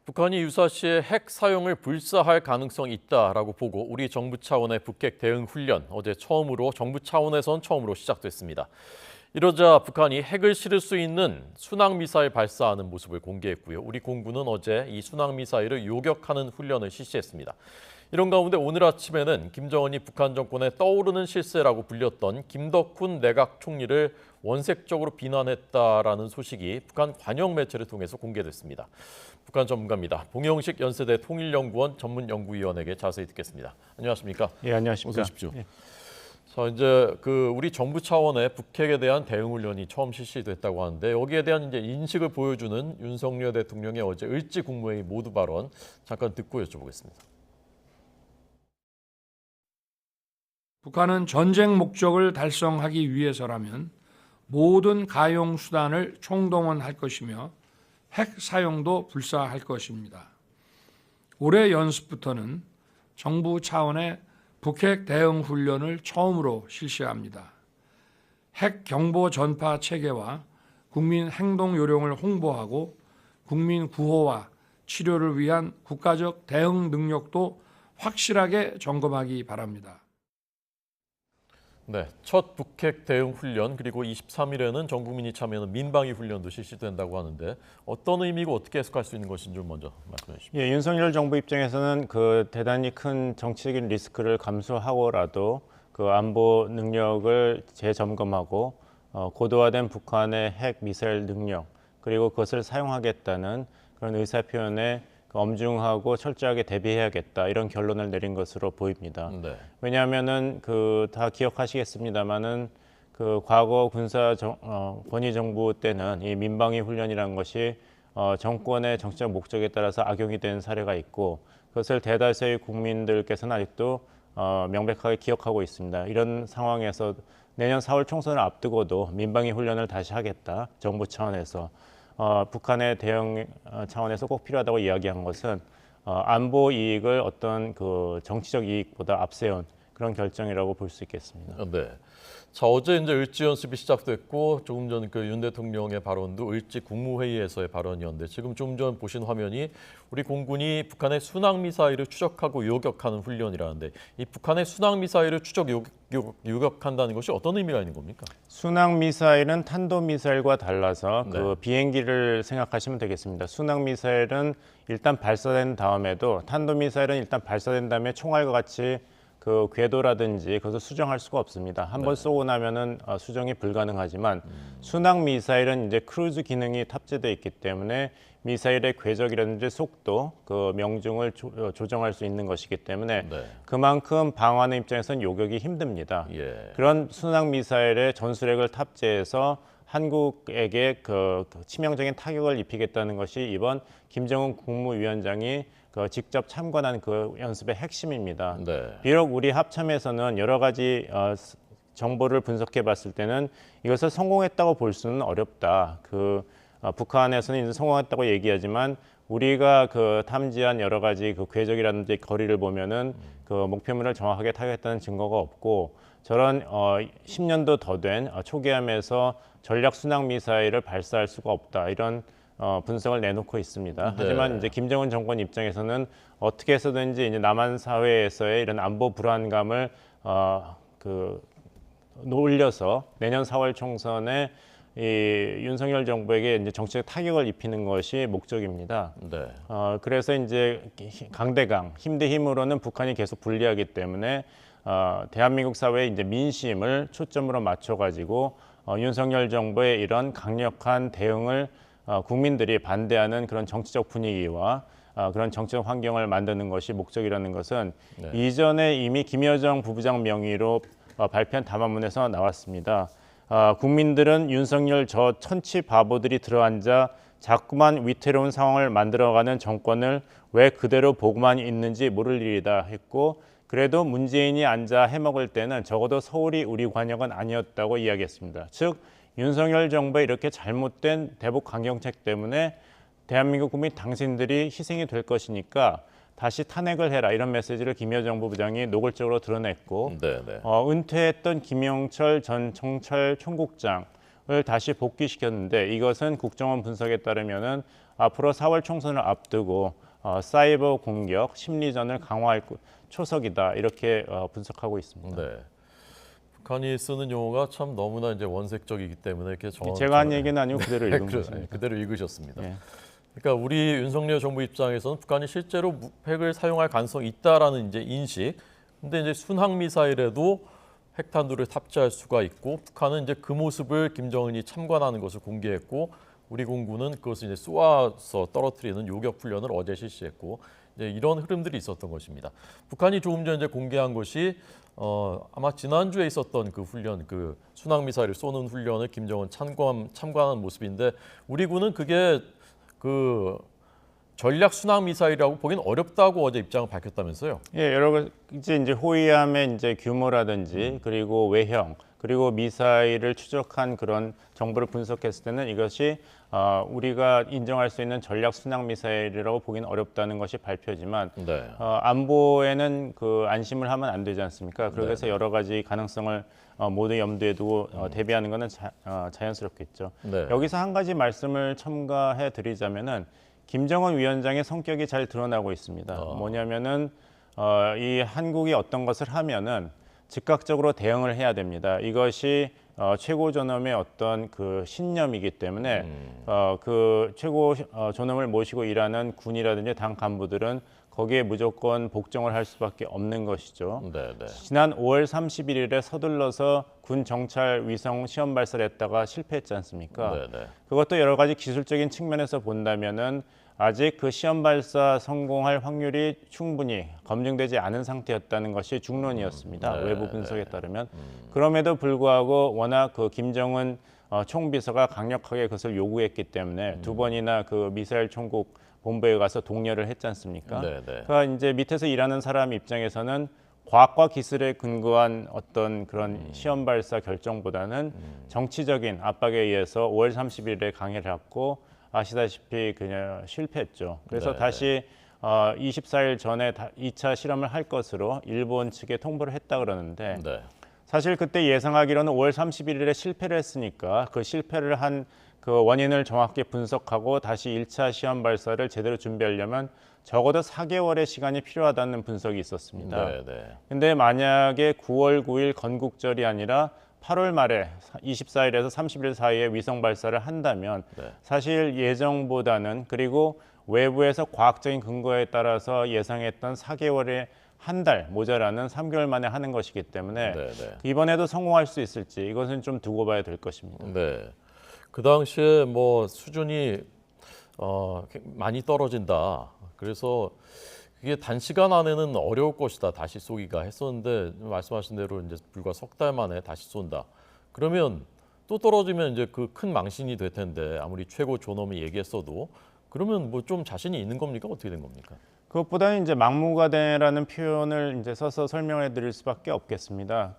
북한이 유사시에 핵 사용을 불사할 가능성이 있다라고 보고 우리 정부 차원의 북핵 대응 훈련 어제 정부 차원에선 처음으로 시작됐습니다. 이러자 북한이 핵을 실을 수 있는 순항미사일 발사하는 모습을 공개했고요. 우리 공군은 어제 이 순항미사일을 요격하는 훈련을 실시했습니다. 이런 가운데 오늘 아침에는 김정은이 북한 정권의 떠오르는 실세라고 불렸던 김덕훈 내각 총리를 원색적으로 비난했다라는 소식이 북한 관영 매체를 통해서 공개됐습니다. 북한 전문가입니다. 봉영식 연세대 통일연구원 전문연구위원에게 자세히 듣겠습니다. 안녕하십니까? 예, 안녕하십니까? 어서 오십시오. 예. 자, 이제 우리 정부 차원의 북핵에 대한 대응 훈련이 처음 실시됐다고 하는데 여기에 대한 이제 인식을 보여주는 윤석열 대통령의 어제 을지 국무회의 모두 발언 잠깐 듣고 여쭤보겠습니다. 북한은 전쟁 목적을 달성하기 위해서라면 모든 가용 수단을 총동원할 것이며 핵 사용도 불사할 것입니다. 올해 연습부터는 정부 차원의 북핵 대응 훈련을 처음으로 실시합니다. 핵 경보 전파 체계와 국민 행동 요령을 홍보하고 국민 구호와 치료를 위한 국가적 대응 능력도 확실하게 점검하기 바랍니다. 네, 첫 북핵 대응 훈련 그리고 23일에는 전 국민이 참여하는 민방위 훈련도 실시된다고 하는데 어떤 의미고 어떻게 해석할 수 있는 것인지 먼저 말씀해 주십시오. 예, 윤석열 정부 입장에서는 대단히 큰 정치적인 리스크를 감수하고라도 안보 능력을 재점검하고 고도화된 북한의 핵 미사일 능력 그리고 그것을 사용하겠다는 그런 의사 표현에 엄중하고 철저하게 대비해야겠다 이런 결론을 내린 것으로 보입니다. 네. 왜냐하면은 다 기억하시겠습니다만은 과거 권위 정부 때는 이 민방위 훈련이라는 것이 정권의 정치적 목적에 따라서 악용이 된 사례가 있고 그것을 대다수의 국민들께서는 아직도 명백하게 기억하고 있습니다. 이런 상황에서 내년 4월 총선을 앞두고도 민방위 훈련을 다시 하겠다 정부 차원에서 북한의 대응 차원에서 꼭 필요하다고 이야기한 것은 안보 이익을 어떤 정치적 이익보다 앞세운 그런 결정이라고 볼 수 있겠습니다. 네. 자, 어제 이제 을지 연습이 시작됐고 조금 전 윤 대통령의 발언도 을지 국무회의에서의 발언이었는데 지금 좀 전 보신 화면이 우리 공군이 북한의 순항 미사일을 추적하고 요격하는 훈련이라는데 이 북한의 순항 미사일을 요격한다는 것이 어떤 의미가 있는 겁니까? 순항 미사일은 탄도 미사일과 달라서 네. 비행기를 생각하시면 되겠습니다. 순항 미사일은 일단 발사된 다음에도 탄도 미사일은 일단 발사된 다음에 총알과 같이 궤도라든지 그것을 수정할 수가 없습니다. 한번 쏘고 나면은 수정이 불가능하지만 순항 미사일은 이제 크루즈 기능이 탑재되어 있기 때문에 미사일의 궤적이라든지 속도, 명중을 조정할 수 있는 것이기 때문에 네. 그만큼 방어하는 입장에서는 요격이 힘듭니다. 예. 그런 순항 미사일의 전술핵을 탑재해서 한국에게 치명적인 타격을 입히겠다는 것이 이번 김정은 국무위원장이 직접 참관한 연습의 핵심입니다. 네. 비록 우리 합참에서는 여러 가지 정보를 분석해 봤을 때는 이것을 성공했다고 볼 수는 어렵다. 북한에서는 이제 성공했다고 얘기하지만 우리가 탐지한 여러 가지 궤적이라든지 거리를 보면은 목표물을 정확하게 타격했다는 증거가 없고 저런 10년도 더 된 초기함에서 전략 순항 미사일을 발사할 수가 없다. 이런 분석을 내놓고 있습니다. 네. 하지만 이제 김정은 정권 입장에서는 어떻게 해서든지 이제 남한 사회에서의 이런 안보 불안감을 올려서 내년 4월 총선에 이 윤석열 정부에게 이제 정치적 타격을 입히는 것이 목적입니다. 네. 그래서 이제 강대강 힘 대 힘으로는 북한이 계속 불리하기 때문에 대한민국 사회의 이제 민심을 초점으로 맞춰가지고 윤석열 정부의 이런 강력한 대응을 국민들이 반대하는 그런 정치적 분위기와 그런 정치적 환경을 만드는 것이 목적이라는 것은 네. 이전에 이미 김여정 부부장 명의로 발표한 담화문에서 나왔습니다. 국민들은 윤석열 저 천치 바보들이 들어앉아 자꾸만 위태로운 상황을 만들어가는 정권을 왜 그대로 보고만 있는지 모를 일이다 했고 그래도 문재인이 앉아 해먹을 때는 적어도 서울이 우리 관역은 아니었다고 이야기했습니다. 즉 윤석열 정부의 이렇게 잘못된 대북 강경책 때문에 대한민국 국민 당신들이 희생이 될 것이니까 다시 탄핵을 해라 이런 메시지를 김여정 부부장이 노골적으로 드러냈고 네. 네. 은퇴했던 김영철 전 청찰 총국장 다시 복귀시켰는데 이것은 국정원 분석에 따르면은 앞으로 4월 총선을 앞두고 사이버 공격, 심리전을 강화할 초석이다 이렇게 분석하고 있습니다. 네. 북한이 쓰는 용어가 참 너무나 이제 원색적이기 때문에 이렇게 제가 한 얘기는 아니고 그대로 읽은 것입니다. 그대로 읽으셨습니다. 예. 그러니까 우리 윤석열 정부 입장에서는 북한이 실제로 핵을 사용할 가능성이 있다라는 이제 인식. 근데 이제 순항 미사일에도 핵탄두를 탑재할 수가 있고 북한은 이제 그 모습을 김정은이 참관하는 것을 공개했고 우리 공군은 그것을 이제 쏘아서 떨어뜨리는 요격 훈련을 어제 실시했고 이제 이런 흐름들이 있었던 것입니다. 북한이 조금 전에 이제 공개한 것이 아마 지난주에 있었던 그 훈련, 그 순항 미사일을 쏘는 훈련을 김정은 참관하는 모습인데 우리 군은 그게 그 전략 순항 미사일이라고 보기는 어렵다고 어제 입장을 밝혔다면서요? 예, 여러 가지 이제 호위함의 이제 규모라든지 그리고 외형 그리고 미사일을 추적한 그런 정보를 분석했을 때는 이것이 우리가 인정할 수 있는 전략 순항 미사일이라고 보기는 어렵다는 것이 발표지만 네. 안보에는 그 안심을 하면 안 되지 않습니까? 그래서 여러 가지 가능성을 모두 염두에 두고 대비하는 것은 자연스럽겠죠. 네. 여기서 한 가지 말씀을 첨가해 드리자면은 김정은 위원장의 성격이 잘 드러나고 있습니다. 뭐냐면은 이 한국이 어떤 것을 하면은 즉각적으로 대응을 해야 됩니다. 이것이 최고 존엄의 어떤 그 신념이기 때문에 그 최고 존엄을 모시고 일하는 군이라든지 당 간부들은 거기에 무조건 복종을 할 수밖에 없는 것이죠. 네, 네. 지난 5월 31일에 서둘러서 군 정찰 위성 시험 발사를 했다가 실패했지 않습니까? 네, 네. 그것도 여러 가지 기술적인 측면에서 본다면은 아직 그 시험 발사 성공할 확률이 충분히 검증되지 않은 상태였다는 것이 중론이었습니다. 외부 분석에 따르면. 그럼에도 불구하고 워낙 그 김정은 총비서가 강력하게 그것을 요구했기 때문에 두 번이나 그 미사일 총국 본부에 가서 독려를 했지 않습니까? 네, 네. 그러니까 이제 밑에서 일하는 사람 입장에서는 과학과 기술에 근거한 어떤 그런 시험 발사 결정보다는 정치적인 압박에 의해서 5월 30일에 강행을 했고 아시다시피 그냥 실패했죠. 그래서 네, 다시 24일 전에 2차 실험을 할 것으로 일본 측에 통보를 했다 그러는데 네. 사실 그때 예상하기로는 5월 31일에 실패를 했으니까 그 실패를 한 그 원인을 정확히 분석하고 다시 1차 시험 발사를 제대로 준비하려면 적어도 4개월의 시간이 필요하다는 분석이 있었습니다. 네, 네. 근데 만약에 9월 9일 건국절이 아니라 8월 말에 24일에서 30일 사이에 위성 발사를 한다면 네. 사실 예정보다는 그리고 외부에서 과학적인 근거에 따라서 예상했던 4개월에 한 달 모자라는 3개월 만에 하는 것이기 때문에 네, 네. 이번에도 성공할 수 있을지 이것은 좀 두고 봐야 될 것입니다. 네. 그 당시에 뭐 수준이 많이 떨어진다. 그래서 그게 단시간 안에는 어려울 것이다. 다시 쏘기가 했었는데 말씀하신 대로 이제 불과 석 달 만에 다시 쏜다. 그러면 또 떨어지면 이제 그 큰 망신이 될 텐데 아무리 최고 존엄이 얘기했어도 그러면 뭐 좀 자신이 있는 겁니까? 어떻게 된 겁니까? 그것보다는 이제 막무가내라는 표현을 이제 써서 설명해 드릴 수밖에 없겠습니다.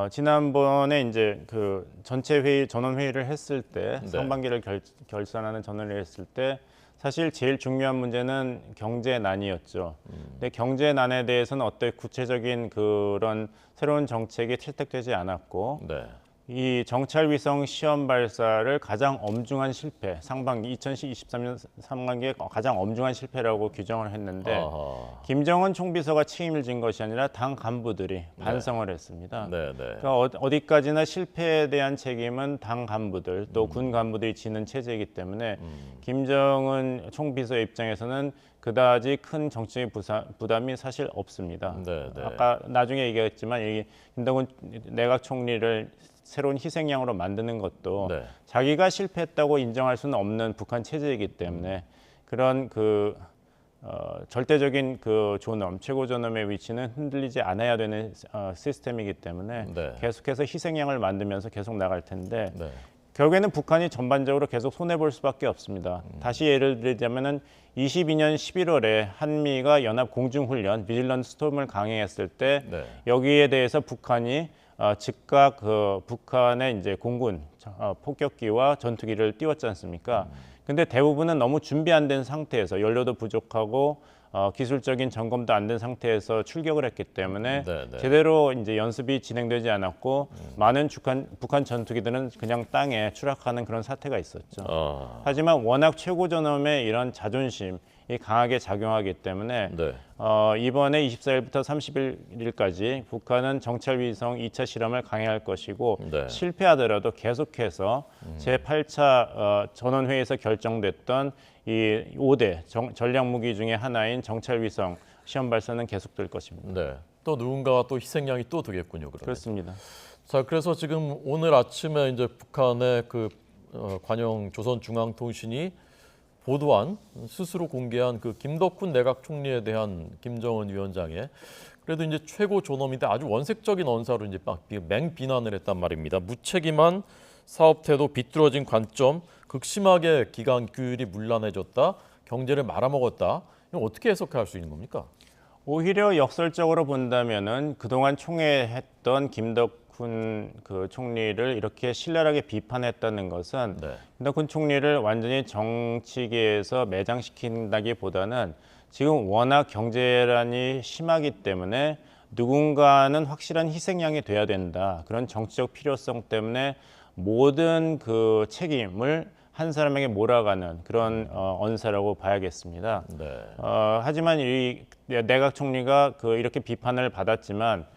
지난번에 이제 그 전체 회의 전원 회의를 했을 때 네. 상반기를 결산하는 전원을 했을 때 사실 제일 중요한 문제는 경제난이었죠. 근데 경제난에 대해서는 어떤 구체적인 그런 새로운 정책이 채택되지 않았고 네. 이 정찰 위성 시험 발사를 가장 엄중한 실패, 상반기 2023년 상반기에 가장 엄중한 실패라고 규정을 했는데 아하. 김정은 총비서가 책임을 진 것이 아니라 당 간부들이 반성을 했습니다. 네, 네. 그러니까 어디까지나 실패에 대한 책임은 당 간부들 또 군 간부들이 지는 체제이기 때문에 김정은 총비서의 입장에서는 그다지 큰 정치적 부담이 사실 없습니다. 네, 네. 아까 나중에 얘기했지만 이 김정은 내각 총리를 새로운 희생양으로 만드는 것도 네. 자기가 실패했다고 인정할 수는 없는 북한 체제이기 때문에 그런 절대적인 그 존엄, 최고 존엄의 위치는 흔들리지 않아야 되는 시스템이기 때문에 네. 계속해서 희생양을 만들면서 계속 나갈 텐데 네. 결국에는 북한이 전반적으로 계속 손해볼 수밖에 없습니다. 다시 예를 들자면은 22년 11월에 한미가 연합 공중훈련 비질런트 스톰을 강행했을 때 네. 여기에 대해서 북한이 즉각 북한의 이제 공군 폭격기와 전투기를 띄웠지 않습니까? 근데 대부분은 너무 준비 안 된 상태에서 연료도 부족하고 기술적인 점검도 안 된 상태에서 출격을 했기 때문에 네, 네. 제대로 이제 연습이 진행되지 않았고 많은 북한 전투기들은 그냥 땅에 추락하는 그런 사태가 있었죠. 하지만 워낙 최고 전엄의 이런 자존심이 강하게 작용하기 때문에 네. 이번에 24일부터 31일까지 북한은 정찰위성 2차 실험을 강행할 것이고 네. 실패하더라도 계속해서 제8차 전원회의에서 결정됐던 이 5대 전략무기 중에 하나인 정찰위성 시험 발사는 계속될 것입니다. 네. 또 누군가가 또 희생양이 또 되겠군요. 그러면. 그렇습니다. 자, 그래서 지금 오늘 아침에 이제 북한의 그 관영 조선중앙통신이 보도한 스스로 공개한 그 김덕훈 내각 총리에 대한 김정은 위원장의 그래도 이제 최고 존엄인데 아주 원색적인 언사로 이제 막 맹비난을 했단 말입니다. 무책임한 사업 태도, 비뚤어진 관점, 극심하게 기강 규율이 문란해졌다, 경제를 말아먹었다. 이거 어떻게 해석할 수 있는 겁니까? 오히려 역설적으로 본다면은 그동안 총애했던 김덕훈 그 총리를 이렇게 신랄하게 비판했다는 것은 네. 김덕훈 총리를 완전히 정치계에서 매장시킨다기보다는 지금 워낙 경제란이 심하기 때문에 누군가는 확실한 희생양이 돼야 된다. 그런 정치적 필요성 때문에 모든 그 책임을 한 사람에게 몰아가는 그런 언사라고 봐야겠습니다. 네. 하지만 이 내각 총리가 이렇게 비판을 받았지만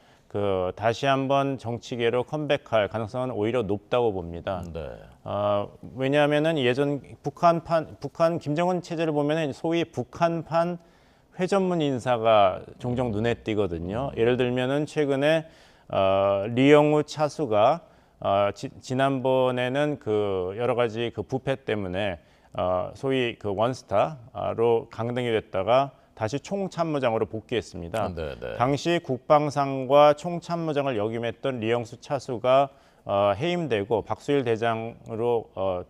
다시 한번 정치계로 컴백할 가능성은 오히려 높다고 봅니다. 네. 왜냐하면은 예전 북한 김정은 체제를 보면은 소위 북한판 회전문 인사가 종종 눈에 띄거든요. 예를 들면은 최근에 리영우 차수가 지난번에는 여러 가지 부패 때문에 소위 원스타로 강등이 됐다가 다시 총참모장으로 복귀했습니다. 네, 네. 당시 국방상과 총참모장을 역임했던 리영수 차수가 해임되고 박수일 대장으로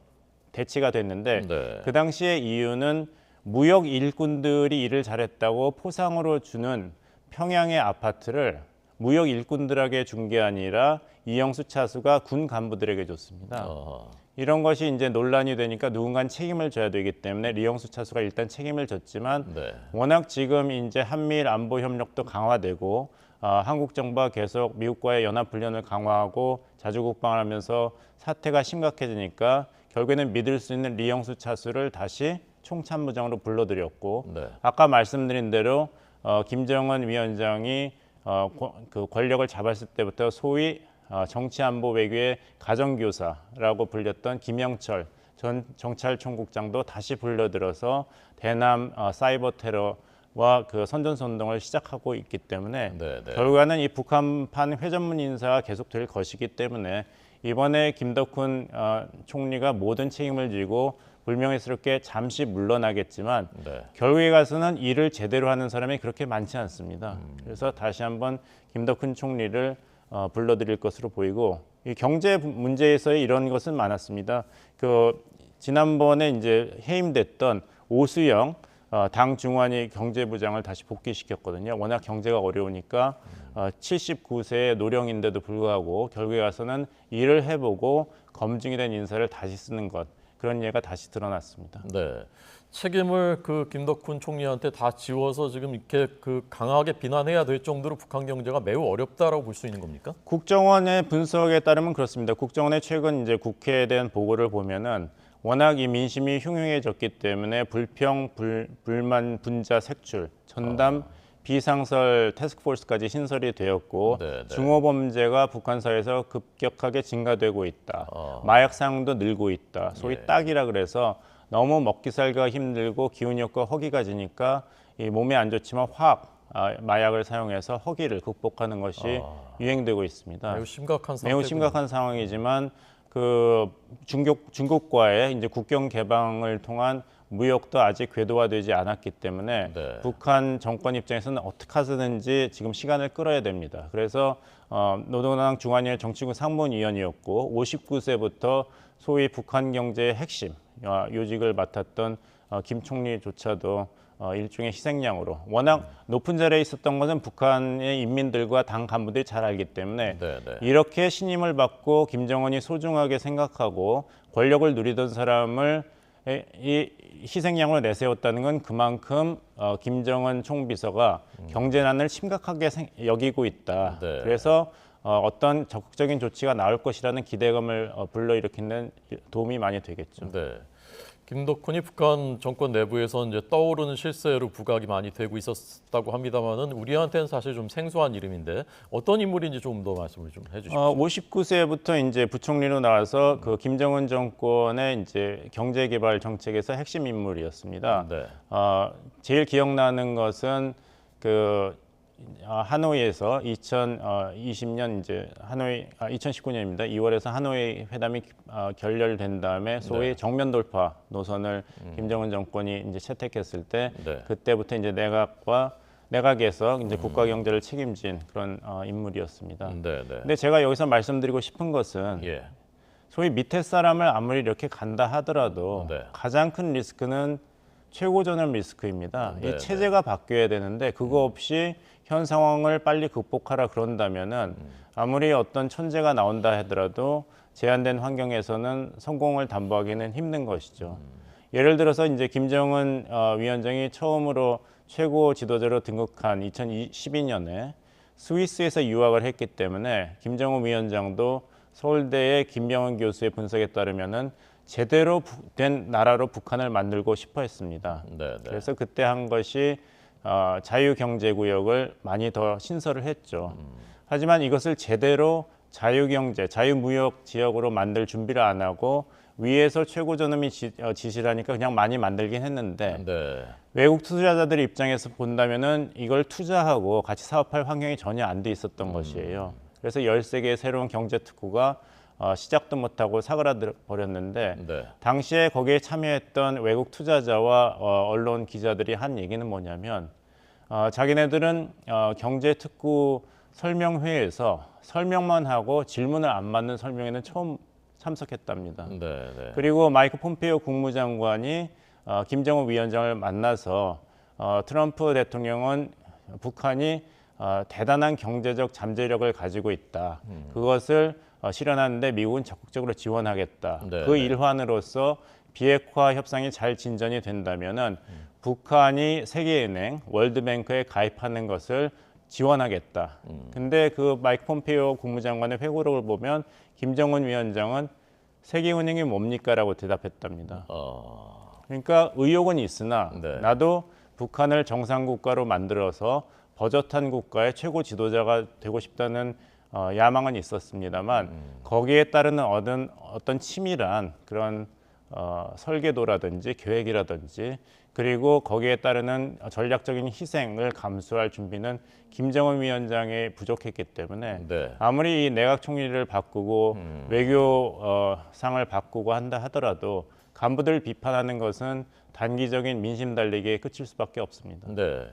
대치가 됐는데 네. 그 당시의 이유는 무역 일꾼들이 일을 잘했다고 포상으로 주는 평양의 아파트를 무역 일꾼들에게 준 게 아니라 이영수 차수가 군 간부들에게 줬습니다. 이런 것이 이제 논란이 되니까 누군가는 책임을 져야 되기 때문에 리영수 차수가 일단 책임을 졌지만 네. 워낙 지금 이제 한미일 안보 협력도 강화되고 한국 정부가 계속 미국과의 연합 훈련을 강화하고 자주 국방을 하면서 사태가 심각해지니까 결국에는 믿을 수 있는 리영수 차수를 다시 총참모장으로 불러들였고 네. 아까 말씀드린 대로 김정은 위원장이 권력을 잡았을 때부터 소위 정치안보 외교의 가정교사라고 불렸던 김영철 전 정찰총국장도 다시 불러들어서 대남 사이버 테러와 선전선동을 시작하고 있기 때문에 네, 네. 결과는 이 북한판 회전문 인사가 계속될 것이기 때문에 이번에 김덕훈 총리가 모든 책임을 지고 불명예스럽게 잠시 물러나겠지만 네. 결국에 가서는 일을 제대로 하는 사람이 그렇게 많지 않습니다. 그래서 다시 한번 김덕훈 총리를 불러들일 것으로 보이고 이 경제 문제에서의 이런 것은 많았습니다. 지난번에 이제 해임됐던 오수영 당 중환위 경제부장을 다시 복귀시켰거든요. 워낙 경제가 어려우니까 79세의 노령인데도 불구하고 결국에 가서는 일을 해보고 검증이 된 인사를 다시 쓰는 것. 그런 예가 다시 드러났습니다. 네. 책임을 김덕훈 총리한테 다 지워서 지금 이렇게 강하게 비난해야 될 정도로 북한 경제가 매우 어렵다라고 볼 수 있는 겁니까? 국정원의 분석에 따르면 그렇습니다. 국정원의 최근 이제 국회에 대한 보고를 보면은 워낙 이 민심이 흉흉해졌기 때문에 불평, 불만, 분자, 색출, 전담, 비상설 태스크포스까지 신설이 되었고 네, 네. 중호범죄가 북한 사회에서 급격하게 증가되고 있다. 마약 사용도 늘고 있다. 소위 예. 딱이라 그래서 너무 먹기 살기가 힘들고 기운이 없고 허기가 지니까 이 몸에 안 좋지만 마약을 사용해서 허기를 극복하는 것이 유행되고 있습니다. 매우 심각한 매우 심각한 상황이지만 중국과의 이제 국경 개방을 통한 무역도 아직 궤도화되지 않았기 때문에 네. 북한 정권 입장에서는 어떻게 하든지 지금 시간을 끌어야 됩니다. 그래서 노동당 중환위 정치국 상무위원이었고 59세부터 소위 북한 경제의 핵심 요직을 맡았던 김 총리조차도 일종의 희생양으로 워낙 높은 자리에 있었던 것은 북한의 인민들과 당 간부들이 잘 알기 때문에 네, 네. 이렇게 신임을 받고 김정은이 소중하게 생각하고 권력을 누리던 사람을 이 희생양으로 내세웠다는 건 그만큼 김정은 총비서가 경제난을 심각하게 여기고 있다. 네. 그래서 어떤 적극적인 조치가 나올 것이라는 기대감을 불러일으키는 도움이 많이 되겠죠. 네. 김덕훈이 북한 정권 내부에서 이제 떠오르는 실세로 부각이 많이 되고 있었다고 합니다만은 우리한테는 사실 좀 생소한 이름인데 어떤 인물인지 좀 더 말씀을 좀 해주십시오. 59세부터 이제 부총리로 나와서 그 김정은 정권의 이제 경제개발 정책에서 핵심 인물이었습니다. 네. 제일 기억나는 것은 그 하노이에서 2020년 이제 2019년입니다. 2월에서 하노이 회담이 결렬된 다음에 소위 네. 정면 돌파 노선을 김정은 정권이 이제 채택했을 때 네. 그때부터 이제 내각에서 이제 국가 경제를 책임진 그런 인물이었습니다. 네, 네. 근데 제가 여기서 말씀드리고 싶은 것은 예. 소위 밑에 사람을 아무리 이렇게 간다 하더라도 네. 가장 큰 리스크는 최고 전환 리스크입니다. 네, 이 체제가 바뀌어야 되는데 그거 없이 현 상황을 빨리 극복하라 그런다면은 아무리 어떤 천재가 나온다 하더라도 제한된 환경에서는 성공을 담보하기는 힘든 것이죠. 예를 들어서 이제 김정은 위원장이 처음으로 최고 지도자로 등극한 2012년에 스위스에서 유학을 했기 때문에 김정은 위원장도 서울대의 김병헌 교수의 분석에 따르면은 제대로 된 나라로 북한을 만들고 싶어 했습니다. 네, 네. 그래서 그때 한 것이 자유경제구역을 많이 더 신설을 했죠. 하지만 이것을 제대로 자유경제, 자유무역 지역으로 만들 준비를 안 하고 위에서 최고 저놈이 지시를 하니까 그냥 많이 만들긴 했는데 네. 외국 투자자들 입장에서 본다면은 이걸 투자하고 같이 사업할 환경이 전혀 안 돼 있었던 것이에요. 그래서 13개의 새로운 경제 특구가 시작도 못하고 사그라들 버렸는데 네. 당시에 거기에 참여했던 외국 투자자와 언론 기자들이 한 얘기는 뭐냐면 자기네들은 경제 특구 설명회에서 설명만 하고 질문을 안 받는 설명회는 처음 참석했답니다. 네, 네. 그리고 마이크 폼페이오 국무장관이 김정은 위원장을 만나서 트럼프 대통령은 북한이 대단한 경제적 잠재력을 가지고 있다. 그것을 실현하는데 미국은 적극적으로 지원하겠다. 네, 그 네. 일환으로서 비핵화 협상이 잘 진전이 된다면은 북한이 세계은행, 월드뱅크에 가입하는 것을 지원하겠다. 근데 그 마이크 폼페이오 국무장관의 회고록을 보면 김정은 위원장은 세계은행이 뭡니까라고 대답했답니다. 그러니까 의욕은 있으나 네. 나도 북한을 정상국가로 만들어서 버젓한 국가의 최고 지도자가 되고 싶다는 야망은 있었습니다만 거기에 따르는 어떤 치밀한 그런 설계도라든지 계획이라든지 그리고 거기에 따르는 전략적인 희생을 감수할 준비는 김정은 위원장에 부족했기 때문에 네. 아무리 이 내각 총리를 바꾸고 외교상을 바꾸고 한다 하더라도 간부들 비판하는 것은 단기적인 민심 달리기에 그칠 수밖에 없습니다. 네.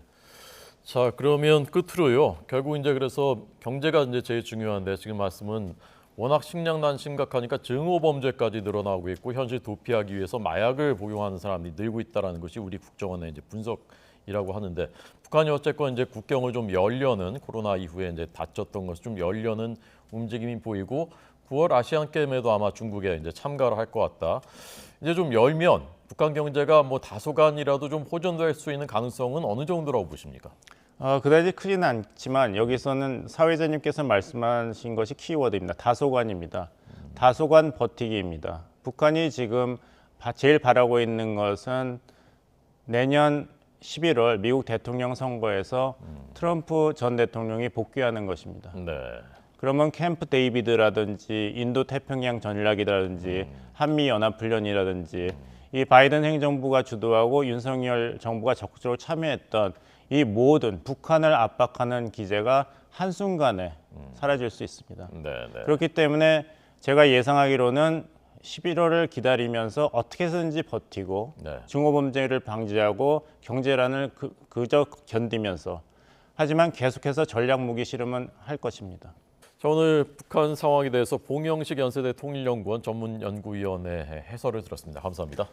자, 그러면 끝으로요. 결국 이제 그래서 경제가 이제 제일 중요한데 지금 말씀은 워낙 식량난 심각하니까 증오 범죄까지 늘어나고 있고 현실 도피하기 위해서 마약을 복용하는 사람이 늘고 있다라는 것이 우리 국정원의 이제 분석이라고 하는데 북한이 어쨌건 이제 국경을 좀 열려는 코로나 이후에 이제 닫혔던 것을 좀 열려는 움직임이 보이고 9월 아시안 게임에도 아마 중국에 이제 참가를 할 것 같다. 이제 좀 열면 북한 경제가 뭐 다소간이라도 좀 호전될 수 있는 가능성은 어느 정도라고 보십니까? 그다지 크지는 않지만 여기서는 사회자님께서 말씀하신 것이 키워드입니다. 다소간입니다. 다소간 버티기입니다. 북한이 지금 제일 바라고 있는 것은 내년 11월 미국 대통령 선거에서 트럼프 전 대통령이 복귀하는 것입니다. 네. 그러면 캠프 데이비드라든지 인도 태평양 전략이라든지 한미 연합 훈련이라든지 이 바이든 행정부가 주도하고 윤석열 정부가 적극적으로 참여했던 이 모든 북한을 압박하는 기제가 한순간에 사라질 수 있습니다. 네, 네. 그렇기 때문에 제가 예상하기로는 11월을 기다리면서 어떻게 해서든지 버티고 네. 증오범죄를 방지하고 경제란을 그저 견디면서 하지만 계속해서 전략무기 실험은 할 것입니다. 자, 오늘 북한 상황에 대해서 봉영식 연세대 통일연구원 전문연구위원회 해설을 들었습니다. 감사합니다.